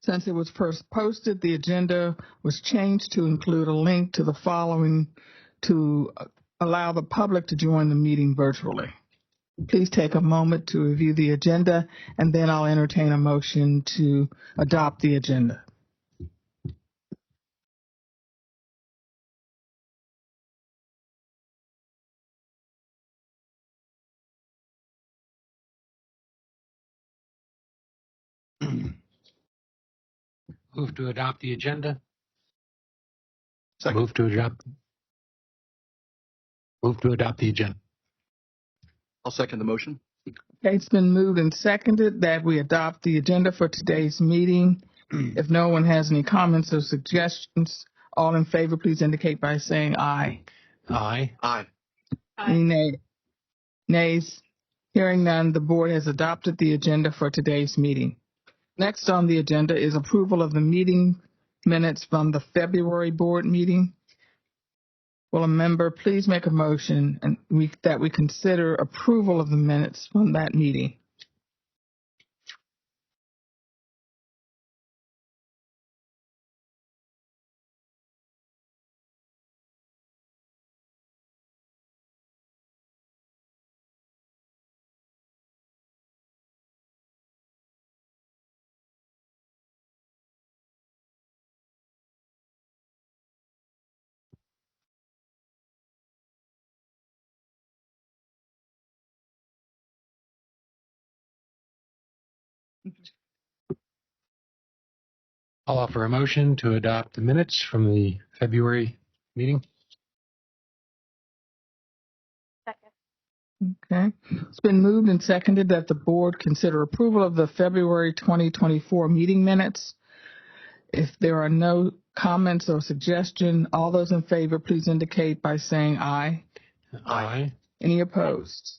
Since it was first posted, the agenda was changed to include a link to the following to allow the public to join the meeting virtually. Please take a moment to review the agenda, and then I'll entertain a motion to adopt the agenda. Move to adopt the agenda. Second. Move to adopt the agenda. I'll second the motion. Okay, it's been moved and seconded that we adopt the agenda for today's meeting. If no one has any comments or suggestions, all in favor, please indicate by saying aye. Aye. Aye. Any nays? Hearing none, the board has adopted the agenda for today's meeting. Next on the agenda is approval of the meeting minutes from the February board meeting. Will a member please make a motion that we consider approval of the minutes from that meeting? I'll offer a motion to adopt the minutes from the February meeting. Okay. It's been moved and seconded that the board consider approval of the February 2024 meeting minutes. If there are no comments or suggestion, all those in favor, please indicate by saying aye. Aye. Any opposed?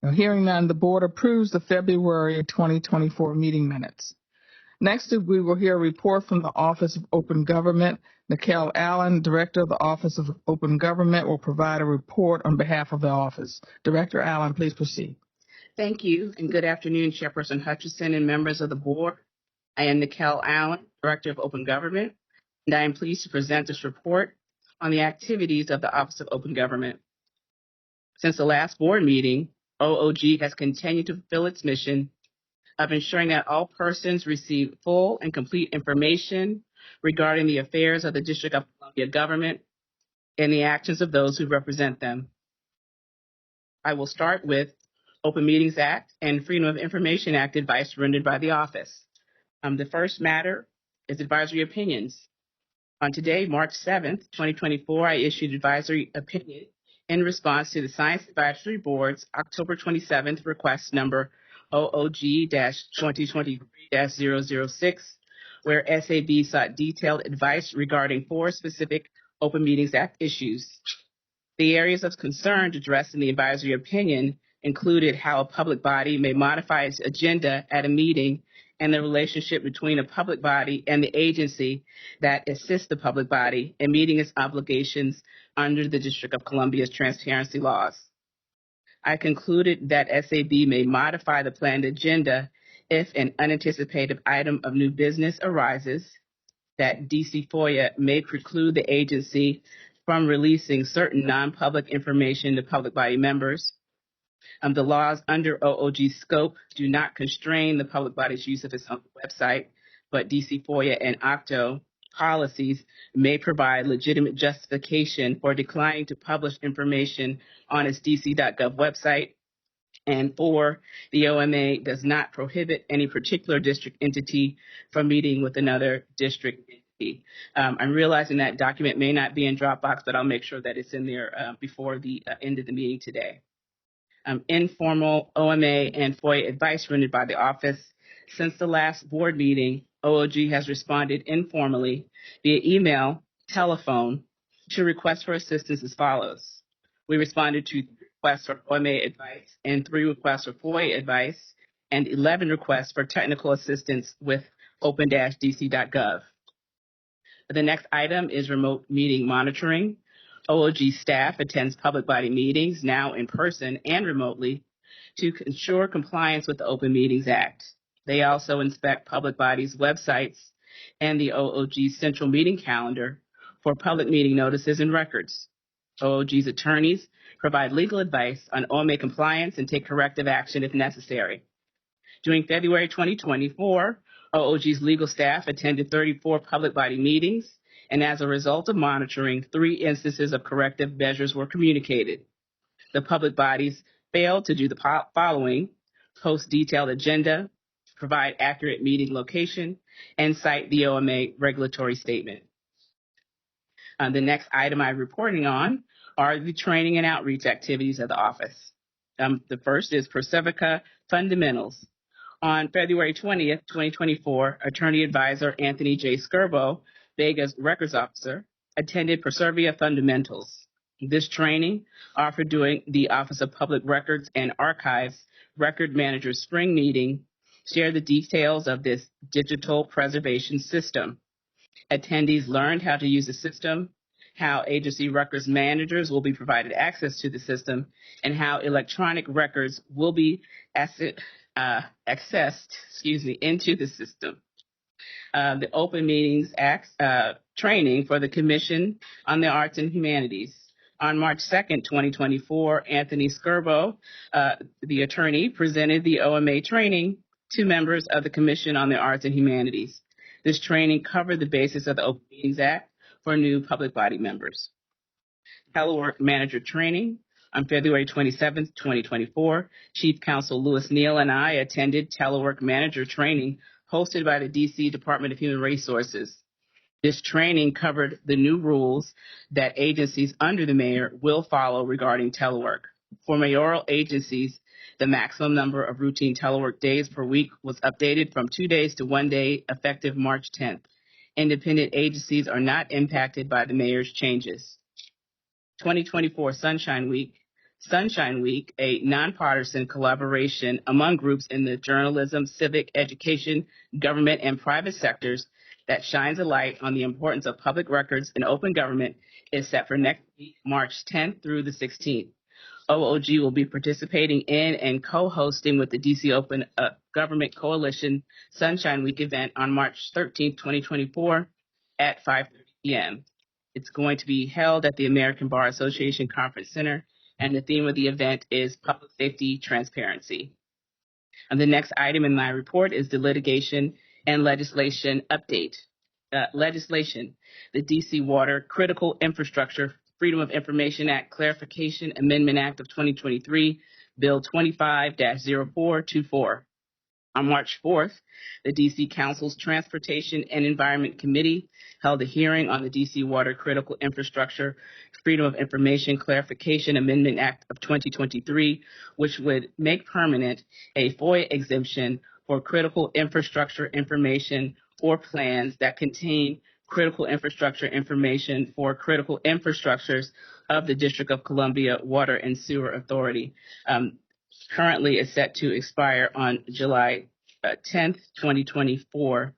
Now, hearing none, the board approves the February 2024 meeting minutes. Next, we will hear a report from the Office of Open Government. Niquelle Allen, Director of the Office of Open Government, will provide a report on behalf of the office. Director Allen, please proceed. Thank you, and good afternoon, Chairperson Hutcheson and members of the board. I am Niquelle Allen, Director of Open Government, and I am pleased to present this report on the activities of the Office of Open Government. Since the last board meeting, OOG has continued to fulfill its mission of ensuring that all persons receive full and complete information regarding the affairs of the District of Columbia government and the actions of those who represent them. I will start with Open Meetings Act and Freedom of Information Act advice rendered by the office. The first matter is advisory opinions. On today, March 7th, 2024, I issued advisory opinion in response to the Science Advisory Board's October 27th request number OOG-2023-006, where SAB sought detailed advice regarding 4 specific Open Meetings Act issues. The areas of concern addressed in the advisory opinion included how a public body may modify its agenda at a meeting and the relationship between a public body and the agency that assists the public body in meeting its obligations under the District of Columbia's transparency laws. I concluded that SAB may modify the planned agenda if an unanticipated item of new business arises, that DC FOIA may preclude the agency from releasing certain non-public information to public body members. The laws under OOG scope do not constrain the public body's use of its own website, but DC FOIA and OCTO policies may provide legitimate justification for declining to publish information on its dc.gov website. And 4, the OMA does not prohibit any particular district entity from meeting with another district entity. I'm realizing that document may not be in Dropbox, but I'll make sure that it's in there before the end of the meeting today. Informal OMA and FOIA advice rendered by the office. Since the last board meeting, OOG has responded informally via email, telephone, to requests for assistance as follows. We responded to 3 requests for OMA advice and 3 requests for FOIA advice and 11 requests for technical assistance with open-dc.gov. The next item is remote meeting monitoring. OOG staff attends public body meetings now in person and remotely to ensure compliance with the Open Meetings Act. They also inspect public bodies' websites and the OOG central meeting calendar for public meeting notices and records. OOG's attorneys provide legal advice on OMA compliance and take corrective action if necessary. During February 2024, OOG's legal staff attended 34 public body meetings, and as a result of monitoring, 3 instances of corrective measures were communicated. The public bodies failed to do the following: post detailed agenda, provide accurate meeting location, and cite the OMA regulatory statement. The next item I'm reporting on are the training and outreach activities of the office. The first is Persevica Fundamentals. On February 20th, 2024, Attorney Advisor Anthony J. Skirbo, Bega's records officer, attended Persevia Fundamentals. This training, offered during the Office of Public Records and Archives Record Manager's Spring Meeting, shared the details of this digital preservation system. Attendees learned how to use the system, how agency records managers will be provided access to the system, and how electronic records will be accessed into the system. The Open Meetings Act training for the Commission on the Arts and Humanities. On March 2nd, 2024, Anthony Skirbo, the attorney, presented the OMA training to members of the Commission on the Arts and Humanities. This training covered the basis of the Open Meetings Act for new public body members. Telework Manager Training. On February 27th, 2024, Chief Counsel Louis Neal and I attended Telework Manager Training hosted by the D.C. Department of Human Resources. This training covered the new rules that agencies under the mayor will follow regarding telework. For mayoral agencies, the maximum number of routine telework days per week was updated from 2 days to 1 day, effective March 10th. Independent agencies are not impacted by the mayor's changes. 2024 Sunshine Week. Sunshine Week, a nonpartisan collaboration among groups in the journalism, civic, education, government, and private sectors that shines a light on the importance of public records and open government, is set for next week, March 10th through the 16th. OOG will be participating in and co-hosting with the DC Open Government Coalition Sunshine Week event on March 13th, 2024 at 5:30 p.m. It's going to be held at the American Bar Association Conference Center, and the theme of the event is Public Safety Transparency. And the next item in my report is the litigation and legislation update. Legislation, the DC Water Critical Infrastructure Freedom of Information Act Clarification Amendment Act of 2023, Bill 25-0424. On March 4th, the D.C. Council's Transportation and Environment Committee held a hearing on the D.C. Water Critical Infrastructure Freedom of Information Clarification Amendment Act of 2023, which would make permanent a FOIA exemption for critical infrastructure information or plans that contain critical infrastructure information for critical infrastructures of the District of Columbia Water and Sewer Authority. Currently is set to expire on July 10th, 2024.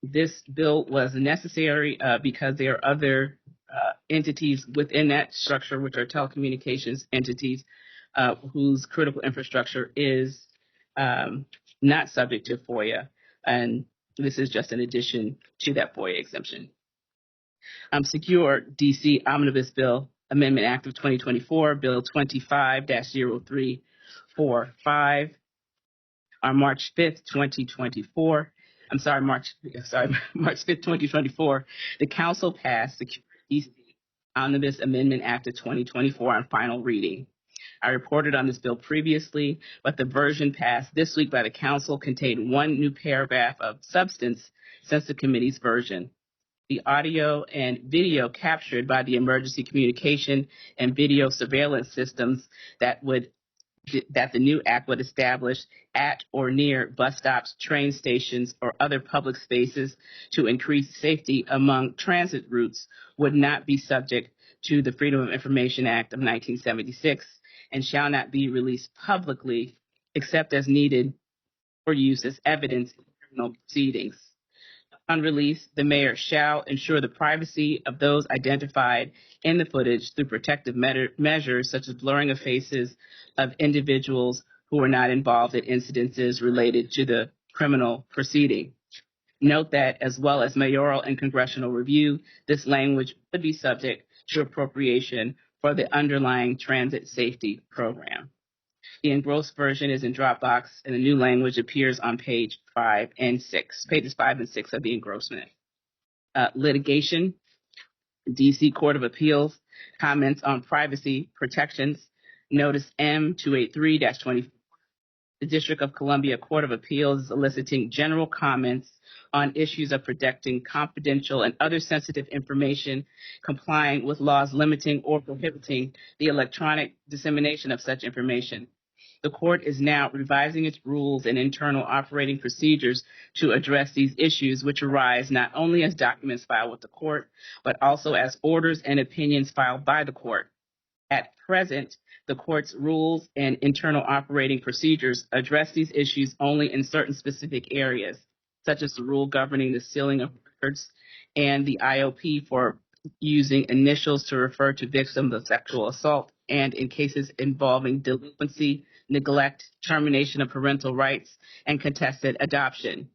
This bill was necessary because there are other entities within that structure, which are telecommunications entities, whose critical infrastructure is not subject to FOIA. And this is just an addition to that FOIA exemption. Secure DC Omnibus Bill Amendment Act of 2024, Bill 25-0345. On March 5th, 2024, March 5th, 2024, the Council passed Secure DC Omnibus Amendment Act of 2024 on final reading. I reported on this bill previously, but the version passed this week by the Council contained one new paragraph of substance since the committee's version. The audio and video captured by the emergency communication and video surveillance systems that the new act would establish at or near bus stops, train stations, or other public spaces to increase safety among transit routes would not be subject to the Freedom of Information Act of 1976 and shall not be released publicly except as needed for use as evidence in criminal proceedings. On release, the mayor shall ensure the privacy of those identified in the footage through protective measures such as blurring of faces of individuals who were not involved in incidences related to the criminal proceeding. Note that, as well as mayoral and congressional review, this language would be subject to appropriation for the underlying transit safety program. The engrossed version is in Dropbox, and the new language appears on pages 5 and 6 of the engrossment. Litigation, D.C. Court of Appeals, comments on privacy protections, Notice M283-24. The District of Columbia Court of Appeals is eliciting general comments on issues of protecting confidential and other sensitive information, complying with laws limiting or prohibiting the electronic dissemination of such information. The court is now revising its rules and internal operating procedures to address these issues, which arise not only as documents filed with the court, but also as orders and opinions filed by the court. At present, the court's rules and internal operating procedures address these issues only in certain specific areas, such as the rule governing the sealing of records and the IOP for using initials to refer to victims of sexual assault, and in cases involving delinquency, neglect, termination of parental rights, and contested adoption.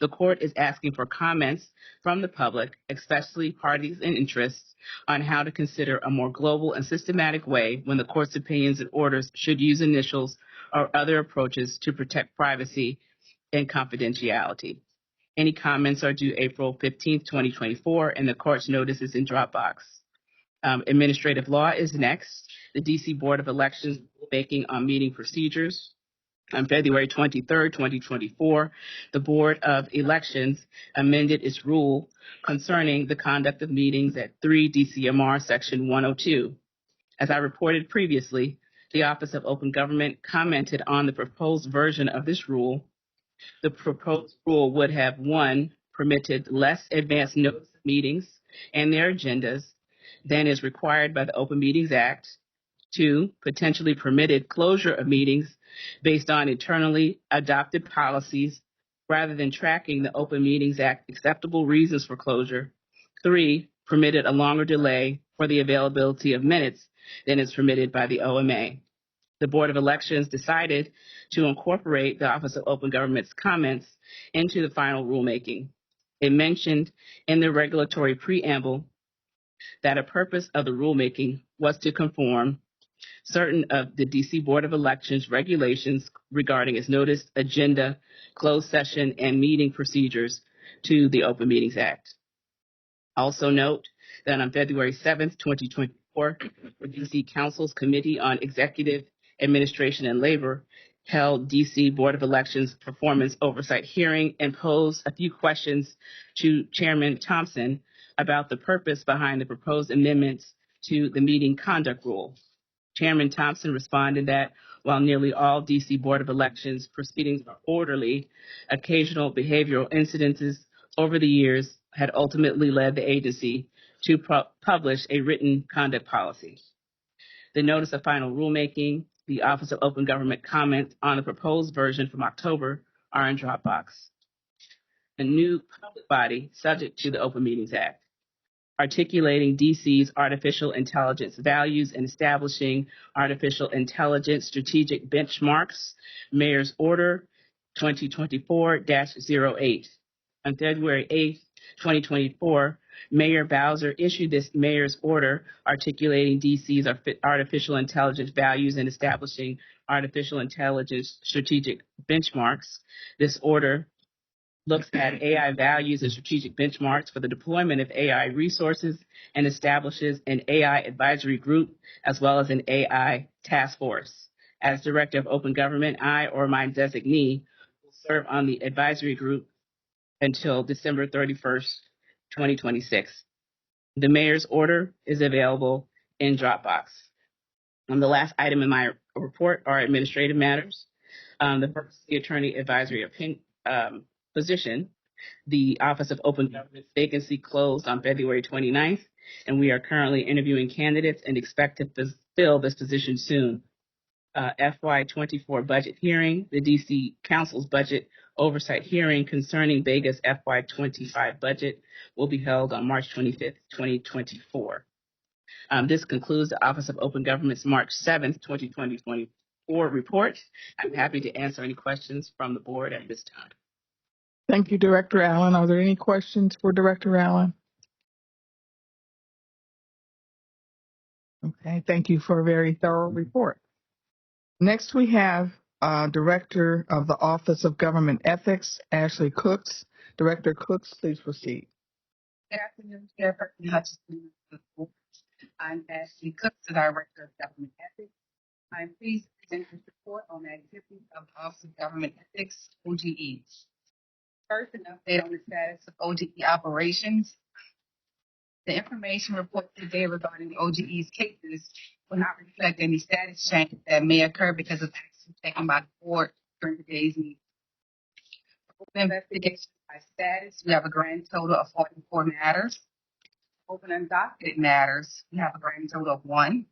The court is asking for comments from the public, especially parties and interests, on how to consider a more global and systematic way when the court's opinions and orders should use initials or other approaches to protect privacy and confidentiality. Any comments are due April 15th, 2024, and the court's notice is in Dropbox. Administrative law is next. The D.C. Board of Elections rulemaking on meeting procedures. On February 23rd, 2024, the Board of Elections amended its rule concerning the conduct of meetings at 3 DCMR Section 102. As I reported previously, the Office of Open Government commented on the proposed version of this rule. The proposed rule would have, 1, permitted less advance notice of meetings and their agendas than is required by the Open Meetings Act. 2, potentially permitted closure of meetings based on internally adopted policies rather than tracking the Open Meetings Act acceptable reasons for closure. 3, permitted a longer delay for the availability of minutes than is permitted by the OMA. The Board of Elections decided to incorporate the Office of Open Government's comments into the final rulemaking. It mentioned in the regulatory preamble that a purpose of the rulemaking was to conform certain of the D.C. Board of Elections regulations regarding its notice, agenda, closed session, and meeting procedures to the Open Meetings Act. Also note that on February 7th, 2024, the D.C. Council's Committee on Executive Administration and Labor held D.C. Board of Elections Performance Oversight hearing and posed a few questions to Chairman Thompson about the purpose behind the proposed amendments to the meeting conduct rule. Chairman Thompson responded that while nearly all D.C. Board of Elections proceedings are orderly, occasional behavioral incidences over the years had ultimately led the agency to publish a written conduct policy. The notice of final rulemaking, the Office of Open Government comments on the proposed version from October are in Dropbox. A new public body subject to the Open Meetings Act, articulating DC's artificial intelligence values and establishing artificial intelligence strategic benchmarks, Mayor's Order 2024-08. On February 8th, 2024, Mayor Bowser issued this Mayor's Order articulating DC's artificial intelligence values and establishing artificial intelligence strategic benchmarks. This order looks at AI values and strategic benchmarks for the deployment of AI resources and establishes an AI advisory group as well as an AI task force. As Director of Open Government, I or my designee will serve on the advisory group until December 31st, 2026. The Mayor's Order is available in Dropbox. The last item in my report are administrative matters. The first, the Attorney Advisory position. The Office of Open Government vacancy closed on February 29th, and we are currently interviewing candidates and expect to fill this position soon. FY24 budget hearing. The DC Council's budget oversight hearing concerning Bega's FY25 budget will be held on March 25th, 2024. This concludes the Office of Open Government's March 7th, 2024 board report. I'm happy to answer any questions from the board at this time. Thank you, Director Allen. Are there any questions for Director Allen? Okay, thank you for a very thorough report. Next, we have Director of the Office of Government Ethics, Ashley Cooks. Director Cooks, please proceed. Good afternoon, Chairperson Hutcheson. I'm Ashley Cooks, the Director of Government Ethics. I'm pleased to present this report on the activities of the Office of Government Ethics, OGE. First, an update on the status of OGE operations. The information reported today regarding OGE's cases will not reflect any status change that may occur because of action taken by the board during today's meeting. Open investigations by status, we have a grand total of 44 matters. Open undocketed matters, we have a grand total of 1.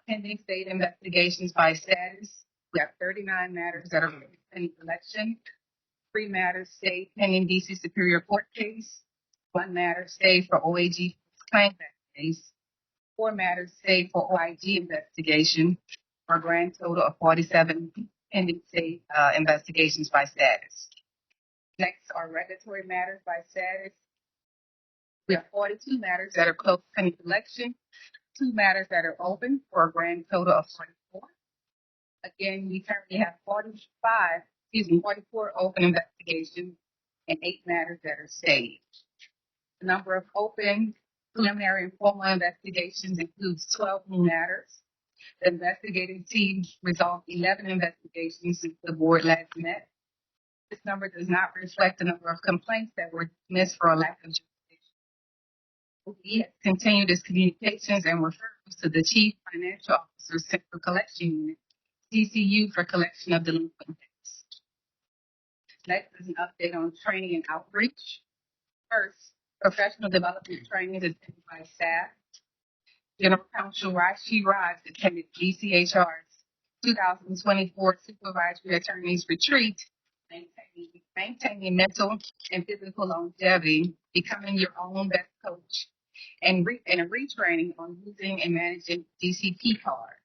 Pending state investigations by status, we have 39 matters that are pending election. 3 matters stayed pending D.C. Superior Court case. 1 matter stayed for OAG claim case. 4 matters stayed for OIG investigation, for a grand total of 47 pending state investigations by status. Next are regulatory matters by status. We have 42 matters that are closed pending election, 2 matters that are open for a grand total of 44. Again, we currently have 44 open investigations and 8 matters that are stayed. The number of open preliminary and formal investigations includes 12 new matters. The investigating team resolved 11 investigations since the board last met. This number does not reflect the number of complaints that were dismissed for a lack of jurisdiction. OPE has continued its communications and refers to the Chief Financial Officer's Central Collection Unit, CCU, for collection of delinquent debts. Next is an update on training and outreach. First, professional development training is attended by staff. General Counsel Rashi Raj attended GCHR's 2024 Supervisory Attorneys Retreat, maintaining mental and physical longevity, becoming your own best coach, and a retraining on using and managing DCP card.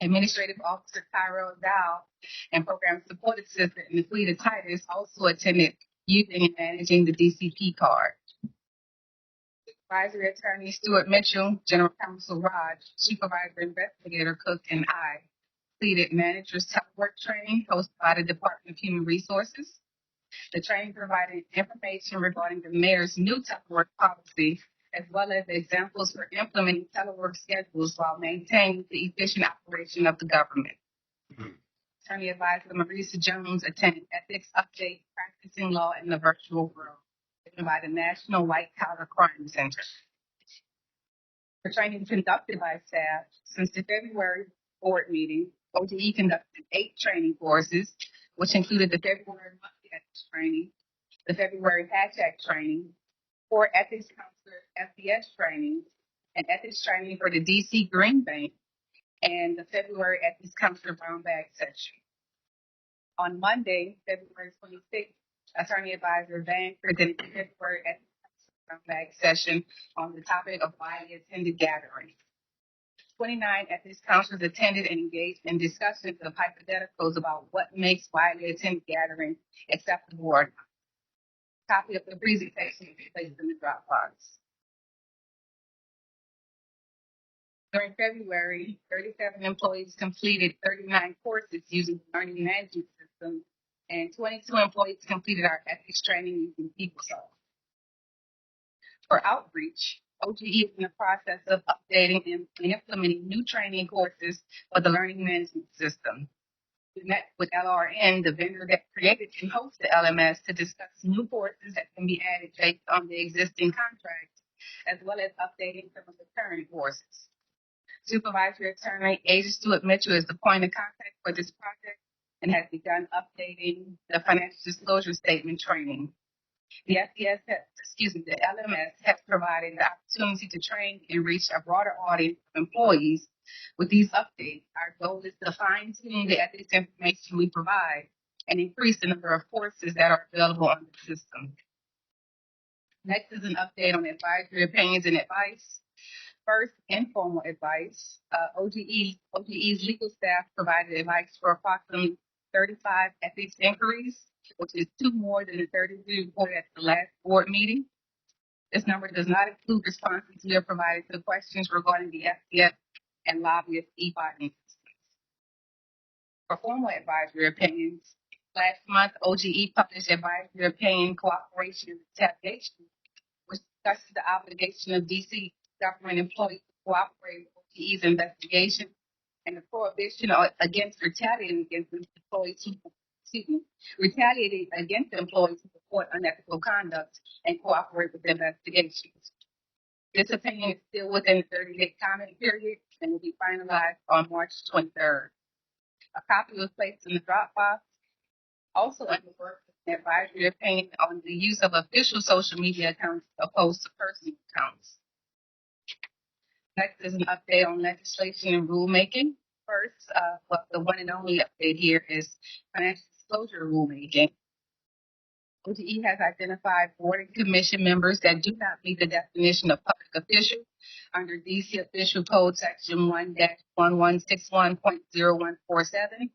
Administrative Officer Tyrell Dow and Program Support Assistant Niquelle Titus also attended using and managing the DCP card. Supervisory Attorney Stuart Mitchell, General Counsel Raj, Supervisor Investigator Cook, and I completed Manager's Telework training hosted by the Department of Human Resources. The training provided information regarding the mayor's new telework policy, as well as examples for implementing telework schedules while maintaining the efficient operation of the government. Attorney Advisor Marisa Jones attended Ethics Update, Practicing Law in the Virtual World, given by the National White Collar Crime Center. The training conducted by staff since the February board meeting. OGE conducted 8 training courses, which included the February monthly ethics training, the February Hatch Act training, 4 ethics counselor FDS training, and ethics training for the DC Green Bank, and the February ethics counselor brown bag section. On Monday, February 26th, Attorney Advisor Van presented the February ethics counselor brown bag session on the topic of widely attended gatherings. 29 ethics counselors attended and engaged in discussions of hypotheticals about what makes widely attended gatherings acceptable or not. Copy of the presentation is placed in the Dropbox. During February, 37 employees completed 39 courses using the learning management system, and 22 employees completed our ethics training using PeopleSoft. For outreach, OGE is in the process of updating and implementing new training courses for the learning management system. We met with LRN, the vendor that created and hosts the LMS, to discuss new courses that can be added based on the existing contracts, as well as updating some of the current courses. Supervisory Attorney Asia Stewart Mitchell is the point of contact for this project and has begun updating the financial disclosure statement training. The LMS has provided the opportunity to train and reach a broader audience of employees. With these updates, our goal is to fine-tune the ethics information we provide and increase the number of courses that are available on the system. Next is an update on advisory opinions and advice. First, informal advice. OGE's legal staff provided advice for approximately 35 ethics inquiries, which is 2 more than the 33 reported at the last board meeting. This number does not include responses we have provided to questions regarding the FTF and lobbyist e-filing systems. For formal advisory opinions, last month OGE published advisory opinion cooperation and retaliation, which discusses the obligation of D.C. government employees to cooperate with OGE's investigation and the prohibition against retaliating against employees retaliating against employees who report unethical conduct and cooperate with investigations. This opinion is still within the 30-day comment period and will be finalized on March 23rd. A copy was placed in the Dropbox. Also in the work, an advisory opinion on the use of official social media accounts opposed to personal accounts. Next is an update on legislation and rulemaking. First, the one and only update here is financial disclosure rulemaking. OGE has identified board and commission members that do not meet the definition of public official under DC Official Code Section 1-1161.0147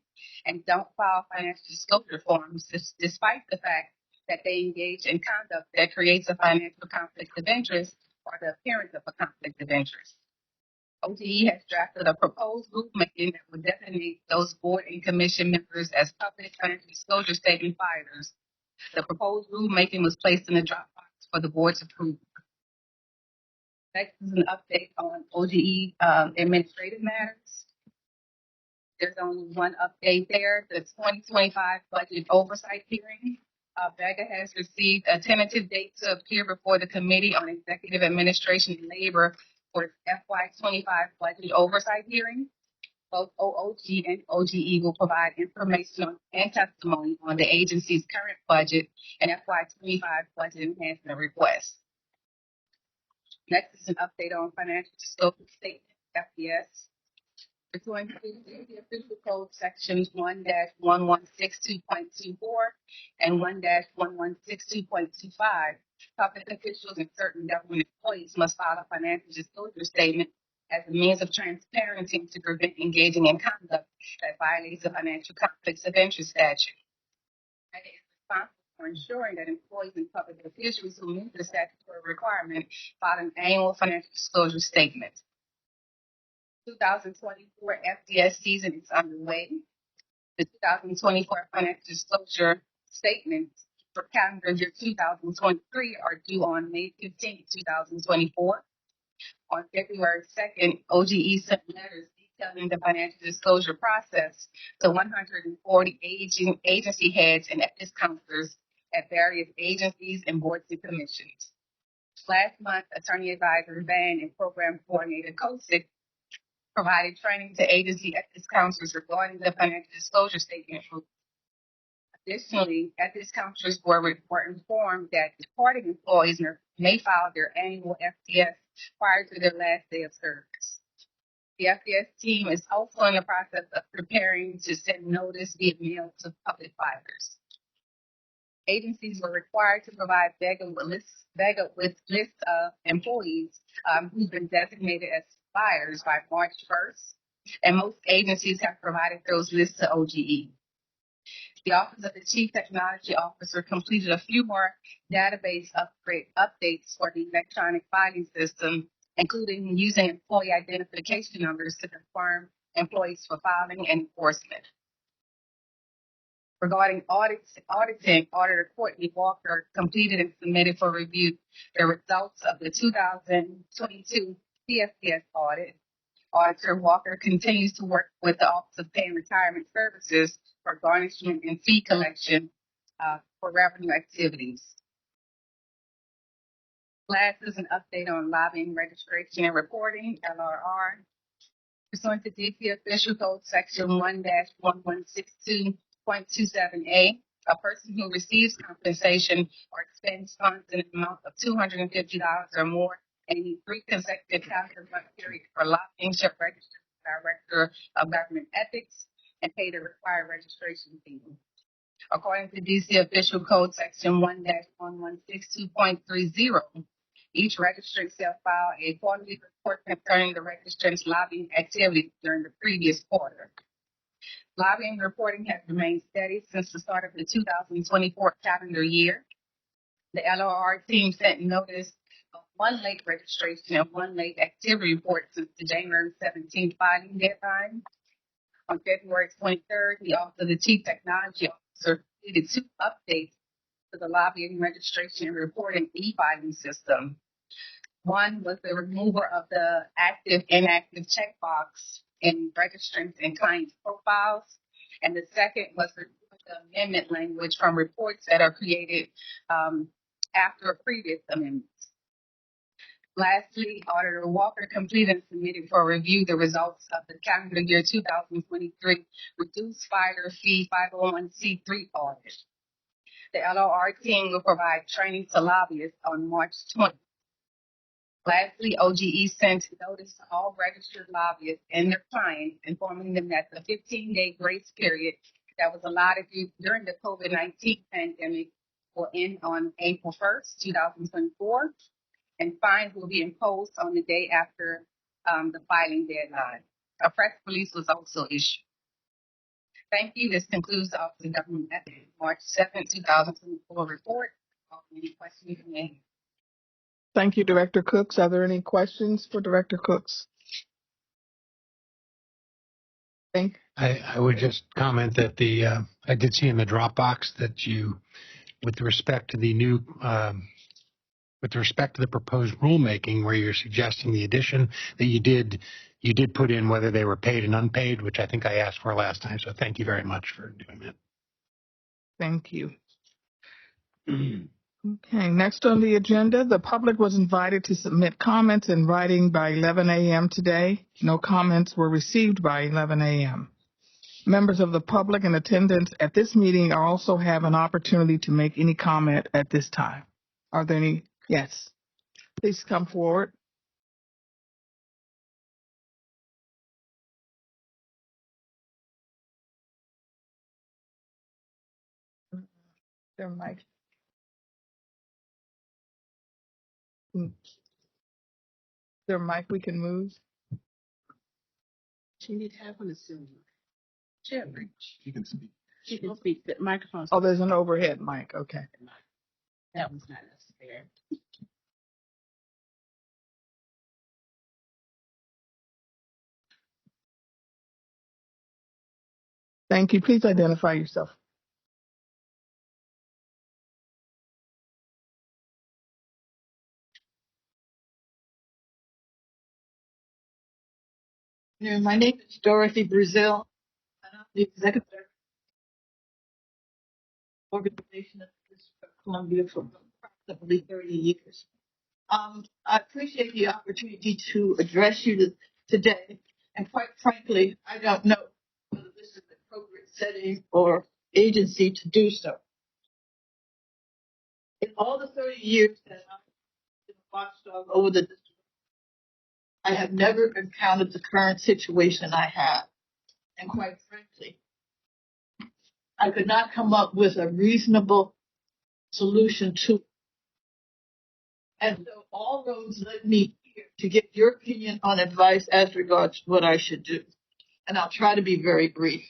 and don't file financial disclosure forms despite the fact that they engage in conduct that creates a financial conflict of interest or the appearance of a conflict of interest. OGE has drafted a proposed rulemaking that will designate those board and commission members as public financial disclosure statement filers. The proposed rulemaking was placed in the Dropbox for the board's approval. Next is an update on OGE administrative matters. There's only one update there, the 2025 budget oversight hearing. Bega has received a tentative date to appear before the Committee on Executive Administration and Labor for its FY25 budget oversight hearing. Both OOG and OGE will provide information and testimony on the agency's current budget and FY25 budget enhancement requests. Next is an update on financial disclosure statement, FDS. Pursuant to the official code sections 1-1162.24 and 1-1162.25, public officials and certain government employees must file a financial disclosure statement as a means of transparency to prevent engaging in conduct that violates the financial conflicts of interest statute. And it is responsible for ensuring that employees and public officials who meet the statutory requirement file an annual financial disclosure statement. 2024 FDS season is underway. The 2024 financial disclosure statements for calendar year 2023 are due on May 15, 2024. On February 2nd, OGE sent letters detailing the financial disclosure process to 140 agency heads and ethics counselors at various agencies and boards and commissions. Last month, Attorney Advisor Van and Program Coordinator Kosick provided training to agency ethics counselors regarding the financial disclosure statement. Additionally, ethics counselors were informed that departing employees may file their annual FDS prior to their last day of service. The FDS team is also in the process of preparing to send notice via mail to public filers. Agencies were required to provide Bega with lists of employees who've been designated as buyers by March 1st, and most agencies have provided those lists to OGE. The Office of the Chief Technology Officer completed a few more database updates for the electronic filing system, including using employee identification numbers to confirm employees for filing and enforcement. Regarding auditing, Auditor Courtney Walker completed and submitted for review the results of the 2022 CFPS audit. Auditor Walker continues to work with the Office of Pay and Retirement Services for garnishment and fee collection for revenue activities. Last is an update on lobbying registration and reporting, LRR. Pursuant to DC Official Code Section 1-1162.27a, a person who receives compensation or expends funds in an amount of $250 or more in any 3 consecutive calendar month periods for lobbying shall register with the Director of Government Ethics and pay the required registration fee. According to DC Official Code Section 1-1162.30, Each registrant shall file a quarterly report concerning the registrant's lobbying activities during the previous quarter. Lobbying reporting has remained steady since the start of the 2024 calendar year. The LOR team sent notice of one late registration and one late activity report since the January 17th filing deadline. On February 23rd, the Office of the Chief Technology Officer completed 2 updates to the lobbying registration and reporting e-filing system. One was the removal of the active inactive checkbox in registrants and clients' profiles. And the second was the amendment language from reports that are created after a previous amendment. Lastly, Auditor Walker completed and submitted for review the results of the calendar year 2023 reduced filer fee 501c3 audit. The LOR team will provide training to lobbyists on March 20th. Lastly, OGE sent notice to all registered lobbyists and their clients informing them that the 15-day grace period that was allotted during the COVID-19 pandemic will end on April 1st, 2024, and fines will be imposed on the day after the filing deadline. A press release was also issued. Thank you. This concludes the Office of Government Ethics March 7th, 2024 report. Any questions you may have? Thank you, Director Cooks. Are there any questions for Director Cooks? I would just comment that I did see in the Dropbox that you, with respect to the new, with respect to the proposed rulemaking, where you're suggesting the addition that you did put in whether they were paid and unpaid, which I think I asked for last time. So thank you very much for doing that. Thank you. Okay, next on the agenda, the public was invited to submit comments in writing by 11 a.m. today. No comments were received by 11 a.m. Members of the public in attendance at this meeting also have an opportunity to make any comment at this time. Are there any? Yes. Please come forward. Their mic. Their mic we can move. She needs to have one soon. Sure. You can speak. She can speak. The microphone's Oh, there's an overhead mic. Okay. that was not necessary. Thank you. Please identify yourself. My name is Dorothy Brazil, and I'm the executive organization of the District of Columbia for approximately 30 years. I appreciate the opportunity to address you today, and quite frankly, I don't know whether this is the appropriate setting or agency to do so. In all the 30 years that I've been a watchdog over the district, I have never encountered the current situation I have. And quite frankly, I could not come up with a reasonable solution to it. And so all roads led me here to get your opinion on advice as regards what I should do. And I'll try to be very brief.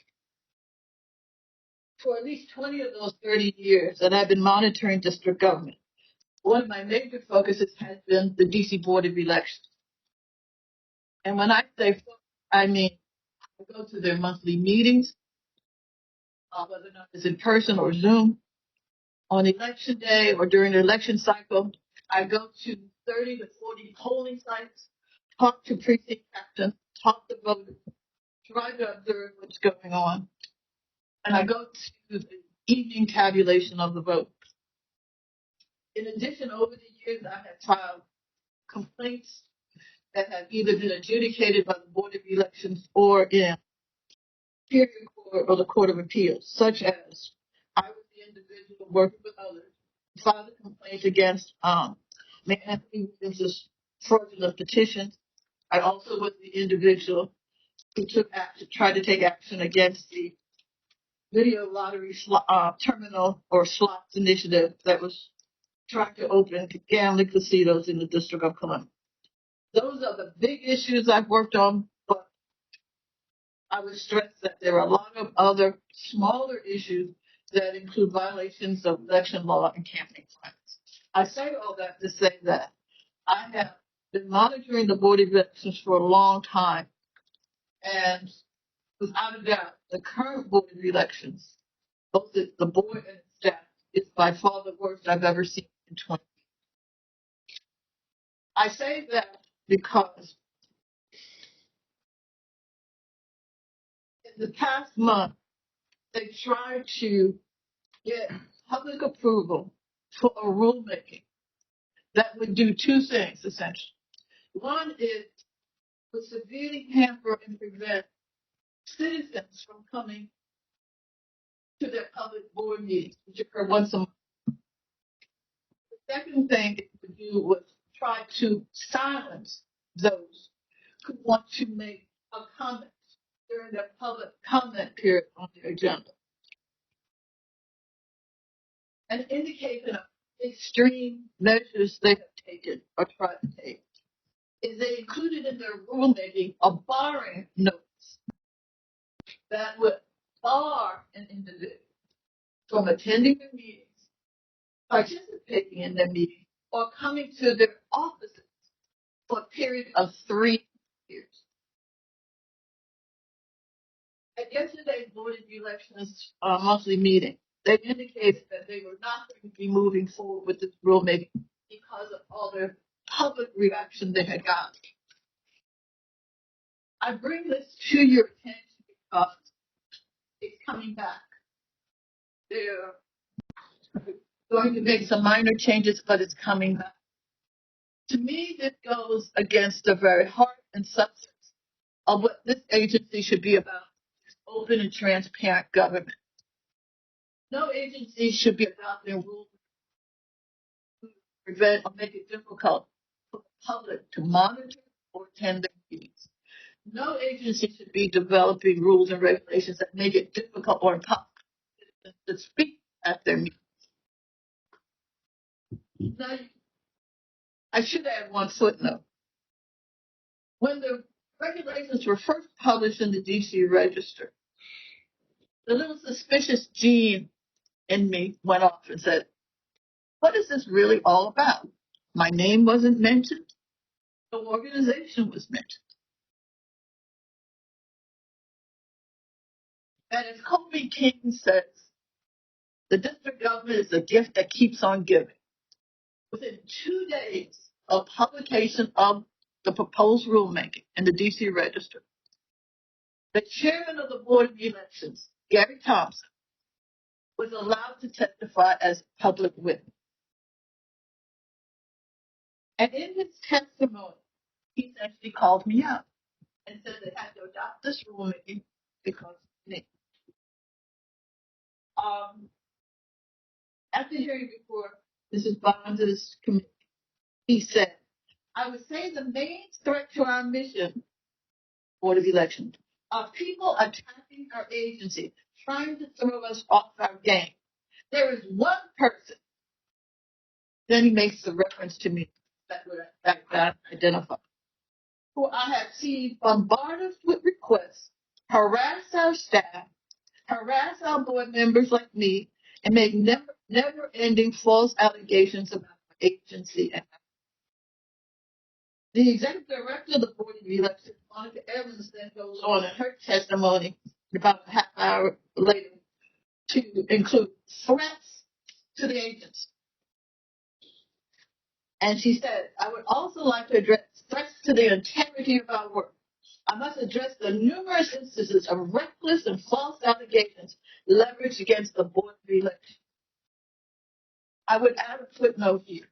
For at least 20 of those 30 years that I've been monitoring district government, one of my major focuses has been the D.C. Board of Elections. And when I say, I mean, I go to their monthly meetings, whether or not it's in person or Zoom. On election day or during the election cycle, I go to 30 to 40 polling sites, talk to precinct captains, talk to voters, try to observe what's going on. And I go to the evening tabulation of the vote. In addition, over the years, I have filed complaints that have either been adjudicated by the Board of Elections or in Superior Court or the Court of Appeals, such as I was the individual working with others, filed a complaint against Mayor Anthony Williams' fraudulent petition. I also was the individual who tried to take action against the video lottery terminal or slots initiative that was trying to open gambling casinos in the District of Columbia. Those are the big issues I've worked on, but I would stress that there are a lot of other smaller issues that include violations of election law and campaign finance. I say all that to say that I have been monitoring the Board of Elections for a long time, and without a doubt, the current Board of Elections, both the board and its staff, is by far the worst I've ever seen in 20 years. I say that because in the past month, they tried to get public approval for a rulemaking that would do two things, essentially. One is would severely hamper and prevent citizens from coming to their public board meetings, which occur once a month. The second thing it would do was try to silence those who want to make a comment during their public comment period on their agenda. An indication of extreme measures they have taken or tried to take is they included in their rulemaking a barring notice that would bar an individual from attending their meetings, participating in their meetings, or coming to their offices for a period of 3 years. At yesterday's Board of Elections monthly meeting, they indicated that they were not going to be moving forward with this rulemaking because of all the public reaction they had gotten. I bring this to your attention because it's coming back. They're going to make some minor changes, but it's coming back. To me, this goes against the very heart and substance of what this agency should be about: open and transparent government. No agency should be adopting rules to prevent or make it difficult for the public to monitor or attend their meetings. No agency should be developing rules and regulations that make it difficult or impossible to speak at their meetings. Now, I should add one footnote. When the regulations were first published in the D.C. Register, the little suspicious gene in me went off and said, what is this really all about? My name wasn't mentioned. No organization was mentioned. And as Kobe King says, the district government is a gift that keeps on giving. Within 2 days of publication of the proposed rulemaking in the D.C. Register, the chairman of the Board of Elections, Gary Thompson, was allowed to testify as public witness. And in his testimony, he essentially called me out and said they had to adopt this rulemaking because of me. After hearing before Mrs. Bonds' committee, he said, I would say the main threat to our mission, Board of Elections, are people attacking our agency, trying to throw us off our game. There is one person, then he makes the reference to me that I identify, who I have seen bombard us with requests, harass our staff, harass our board members like me, and make never-ending false allegations about our agency. The executive director of the Board of Elections, Monica Evans, then goes on in her testimony about a half hour later to include threats to the agency. And she said, I would also like to address threats to the integrity of our work. I must address the numerous instances of reckless and false allegations leveraged against the Board of Elections. I would add a footnote here.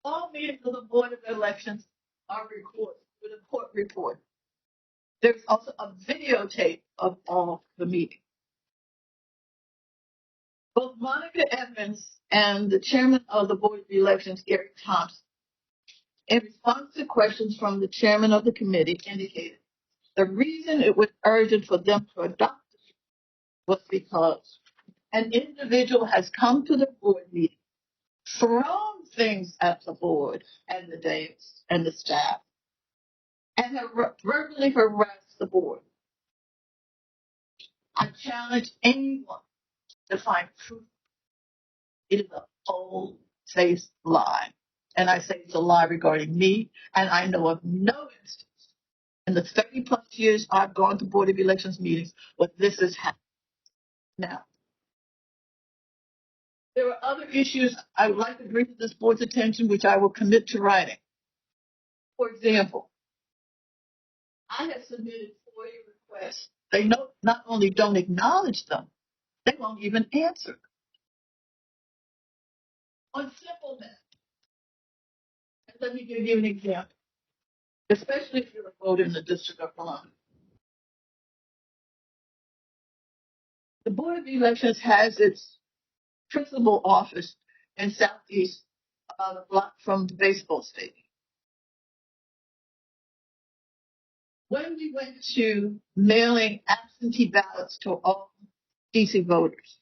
All meetings of the Board of Elections are recorded with a court report. There's also a videotape of all the meetings. Both Monica Evans and the chairman of the Board of Elections, Gary Thompson, in response to questions from the chairman of the committee, indicated the reason it was urgent for them to adopt it was because an individual has come to the board meeting, thrown things at the board and the dais and the staff, and have verbally harassed the board. I challenge anyone to find proof. It is a full-faced lie. And I say it's a lie regarding me, and I know of no instance in the 30-plus years I've gone to Board of Elections meetings where this has happened. Now, there are other issues I would like to bring to this board's attention, which I will commit to writing. For example, I have submitted FOIA requests. They not only don't acknowledge them, they won't even answer. On simple matters, let me give you an example, especially if you're a voter in the District of Columbia. The Board of Elections has its principal office in Southeast, about a block from the baseball stadium. When we went to mailing absentee ballots to all D.C. voters,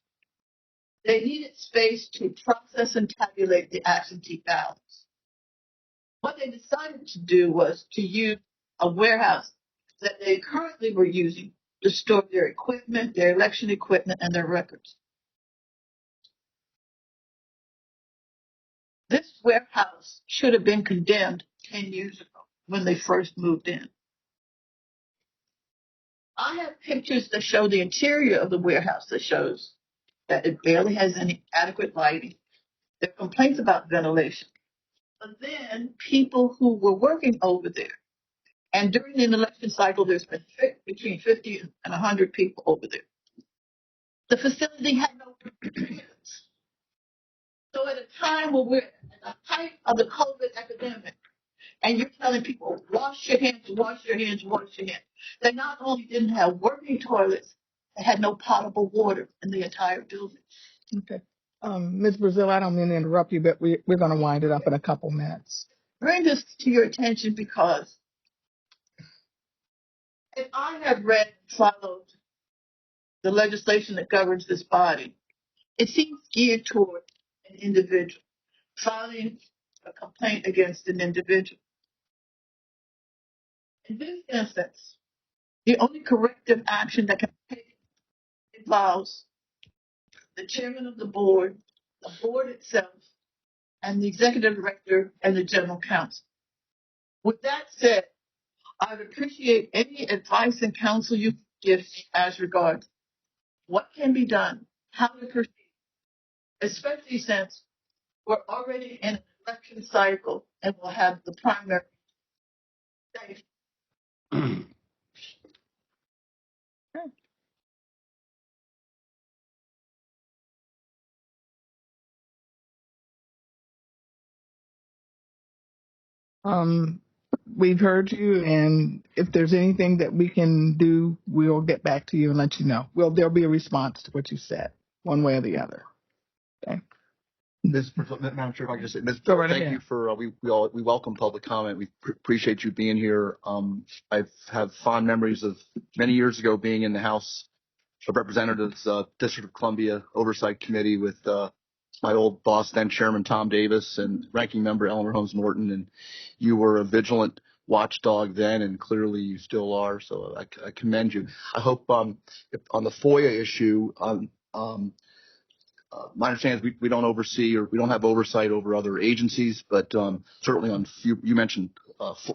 they needed space to process and tabulate the absentee ballots. What they decided to do was to use a warehouse that they currently were using to store their equipment, their election equipment, and their records. This warehouse should have been condemned 10 years ago when they first moved in. I have pictures that show the interior of the warehouse that shows that it barely has any adequate lighting. There are complaints about ventilation. But then people who were working over there, and during the election cycle, there's been between 50 and 100 people over there. The facility had no preparedness. So at a time when we're at the height of the COVID epidemic, and you're telling people, wash your hands, wash your hands, wash your hands. They not only didn't have working toilets, they had no potable water in the entire building. Okay. Ms. Brazil, I don't mean to interrupt you, but we're going to wind it up in a couple minutes. Bring this to your attention because if I have read and followed the legislation that governs this body, it seems geared toward an individual, filing a complaint against an individual. In this instance, the only corrective action that can be taken involves the chairman of the board itself, and the executive director and the general counsel. With that said, I'd appreciate any advice and counsel you give as regards what can be done, how to proceed, especially since we're already in an election cycle and we'll have the primary. Thank you. We've heard you, and if there's anything that we can do, we'll get back to you and let you know. There'll be a response to what you said, one way or the other. Okay. Madam Chair, if I can just say, Ms. Go right thank ahead. you for, we welcome public comment. We appreciate you being here. I have fond memories of many years ago being in the House of Representatives, District of Columbia Oversight Committee with my old boss, then Chairman Tom Davis, and Ranking Member Eleanor Holmes Norton, and you were a vigilant watchdog then, and clearly you still are. So I commend you. I hope if, on the FOIA issue, my understanding is we don't oversee or we don't have oversight over other agencies, but certainly on you mentioned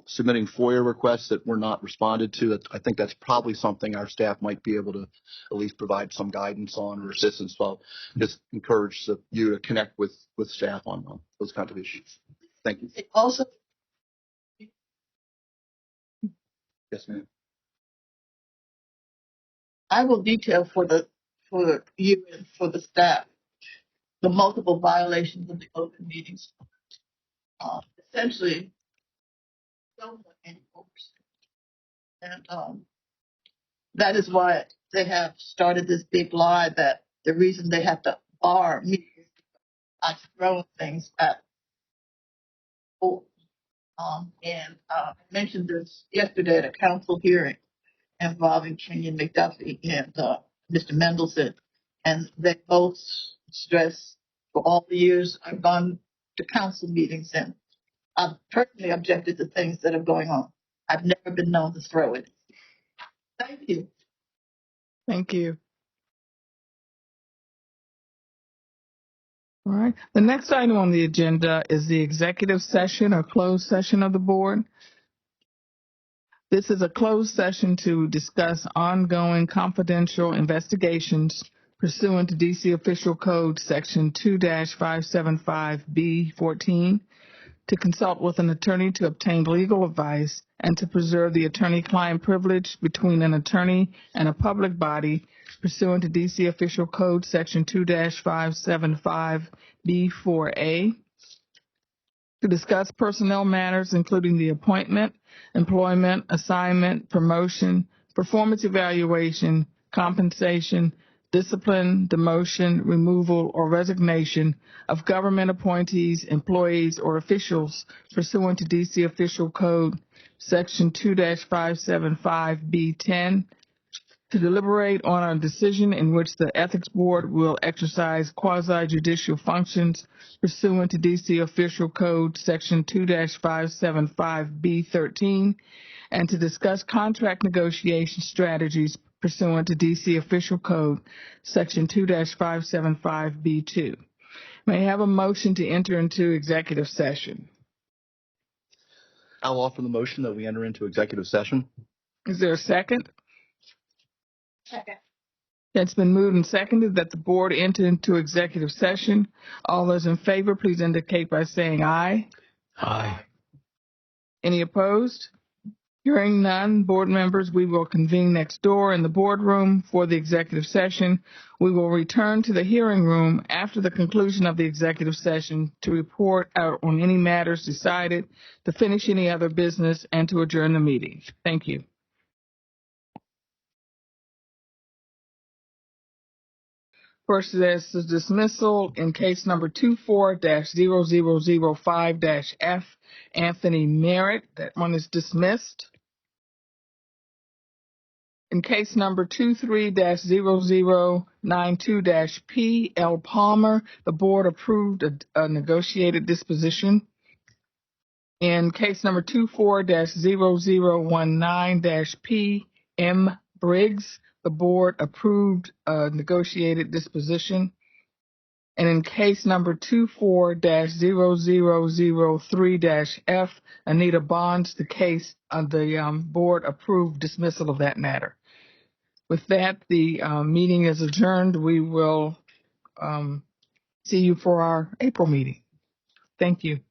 submitting FOIA requests that were not responded to. I think that's probably something our staff might be able to at least provide some guidance on or assistance. So I'll just encourage you to connect with staff on those kinds of issues. Thank you. Also, Yes, ma'am. I will detail for you and for the staff the multiple violations of the open meetings. Essentially, don't want any oversight. And that is why they have started this big lie that the reason they have to bar me is I throw things at people. And I mentioned this yesterday at a council hearing involving Kenyon McDuffie and Mr. Mendelson And they both stress for all the years I've gone to council meetings, and I've personally objected to things that are going on. I've never been known to throw it. Thank you. Thank you. All right. The next item on the agenda is the executive session or closed session of the board. This is a closed session to discuss ongoing confidential investigations pursuant to D.C. Official Code Section 2-575B14, to consult with an attorney to obtain legal advice, and to preserve the attorney-client privilege between an attorney and a public body pursuant to D.C. Official Code Section 2-575B4A, to discuss personnel matters including the appointment, employment, assignment, promotion, performance evaluation, compensation, discipline, demotion, removal, or resignation of government appointees, employees, or officials pursuant to D.C. Official Code Section 2-575B10, to deliberate on a decision in which the Ethics Board will exercise quasi-judicial functions pursuant to D.C. Official Code Section 2-575B13, and to discuss contract negotiation strategies pursuant to D.C. Official Code Section 2-575B2. May I have a motion to enter into executive session? I'll offer the motion that we enter into executive session. Is there a second? Second. It's been moved and seconded that the board enter into executive session. All those in favor, please indicate by saying aye. Aye. Any opposed? Hearing none, board members, we will convene next door in the boardroom for the executive session. We will return to the hearing room after the conclusion of the executive session to report out on any matters decided, to finish any other business, and to adjourn the meeting. Thank you. First, there's the dismissal in case number 24-0005-F, Anthony Merritt. That one is dismissed. In case number 23-0092-P, L. Palmer, the board approved a negotiated disposition. In case number 24-0019-P, M. Briggs, the board approved a negotiated disposition. And in case number 24-0003-F, Anita Bonds, the case of the board approved dismissal of that matter. With that, the meeting is adjourned. We will see you for our April meeting. Thank you.